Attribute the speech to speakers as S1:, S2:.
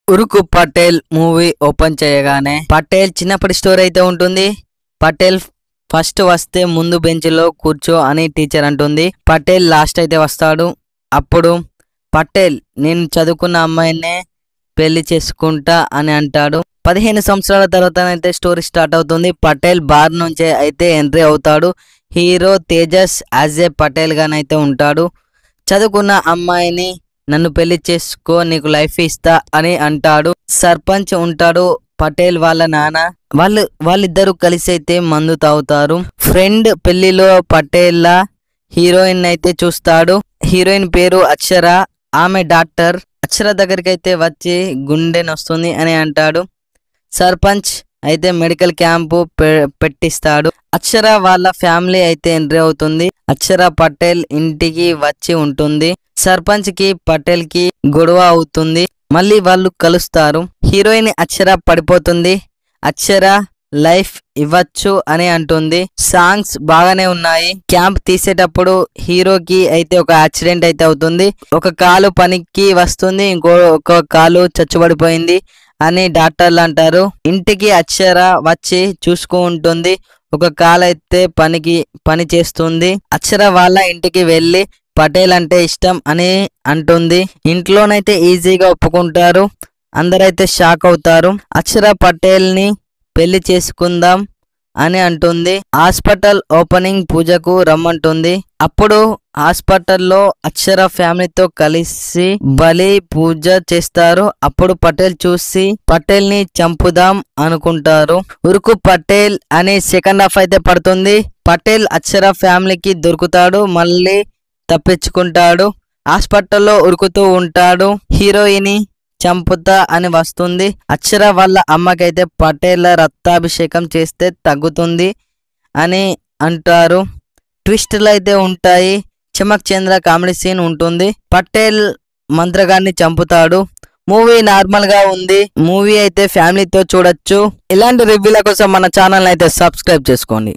S1: ఉరుకు Patel movie open చేయగానే పటేల్ చిన్నప్పటి story అయితే ఉంటుంది. పటేల్ ఫస్ట్ వస్తే ముందు బెంచ్ లో కూర్చో అని టీచర్ అంటుంది. పటేల్ లాస్ట్ అయితే వస్తాడు. అప్పుడు పటేల్ నేను చదువుకున్న అమ్మాయినే పెళ్లి చేసుకుంటా అని అంటాడు. 15 సంవత్సరాల తర్వాత అయితే స్టోరీ స్టార్ట్ అవుతుంది. పటేల్ బార్ నుంచే అయితే ఎంట్రీ అవుతాడు. Hero Tejas as a Patel గానైతే ఉంటాడు. చదువుకున్న అమ్మాయిని నన్ను పెళ్లి చేసుకో నీకు లైఫ్ ఇస్తా అని అంటాడు. సర్పంచ్ ఉంటాడు పటేల్ వాళ్ళ నాన్న. వాళ్ళిద్దరూ కలిసి అయితే మందు తాగుతారు. ఫ్రెండ్ పెళ్లిలో పటేల్ లా హీరోయిన్ అయితే చూస్తాడు. హీరోయిన్ పేరు అక్షర. ఆమె డాక్టర్. అక్షర దగ్గరికి అయితే వచ్చి గుండె నొస్తుంది అని అంటాడు. సర్పంచ్ అయితే మెడికల్ క్యాంపు పెట్టిస్తాడు. అక్షర వాళ్ళ ఫ్యామిలీ అయితే ఎంట్రీ అవుతుంది. అక్షర పటేల్ ఇంటికి వచ్చి ఉంటుంది. సర్పంచ్ కి పటేల్ కి గొడవ అవుతుంది. మళ్ళీ వాళ్ళు కలుస్తారు. హీరోయిన్ అక్షర పడిపోతుంది. అక్షర లైఫ్ ఇవ్వచ్చు అని అంటుంది. సాంగ్స్ బాగానే ఉన్నాయి. క్యాంప్ తీసేటప్పుడు హీరోకి అయితే ఒక యాక్సిడెంట్ అయితే అవుతుంది. ఒక కాలు పనికి వస్తుంది, ఒక కాలు చచ్చుబడిపోయింది అని డాక్టర్లు అంటారు. ఇంటికి అక్షర వచ్చి చూసుకుంటుంది. ఒక కాలు అయితే పని చేస్తుంది. అక్షర వాళ్ళ ఇంటికి వెళ్ళి పటేల్ అంటే ఇష్టం అని అంటుంది. ఇంట్లోనైతే ఈజీగా ఒప్పుకుంటారు. అందరైతే షాక్ అవుతారు. అక్షర పటేల్ ని పెళ్లి చేసుకుందాం అని అంటుంది. హాస్పిటల్ ఓపెనింగ్ పూజకు రమ్మంటుంది. అప్పుడు హాస్పిటల్లో అక్షర ఫ్యామిలీతో కలిసి బలి పూజ చేస్తారు. అప్పుడు పటేల్ చూసి పటేల్ ని చంపుదాం అనుకుంటారు. ఉరుకు పటేల్ అని సెకండ్ హాఫ్ అయితే పడుతుంది. పటేల్ అక్షర ఫ్యామిలీకి దొరుకుతాడు. మళ్ళీ తప్పించుకుంటాడు. హాస్పిటల్లో ఉరుకుతూ ఉంటాడు. హీరోయిన్ చంపుతా అని వస్తుంది. అక్షర వాళ్ళ అమ్మకైతే పటేల్ రక్తాభిషేకం చేస్తే తగ్గుతుంది అని అంటారు. ట్విస్టులు అయితే ఉంటాయి. చమక్ చంద్ర కామెడీ సీన్ ఉంటుంది. పటేల్ మంత్రగాన్ని చంపుతాడు. మూవీ నార్మల్ గా ఉంది. మూవీ అయితే ఫ్యామిలీతో చూడొచ్చు. ఇలాంటి రివ్యూల కోసం మన ఛానల్ అయితే సబ్స్క్రైబ్ చేసుకోండి.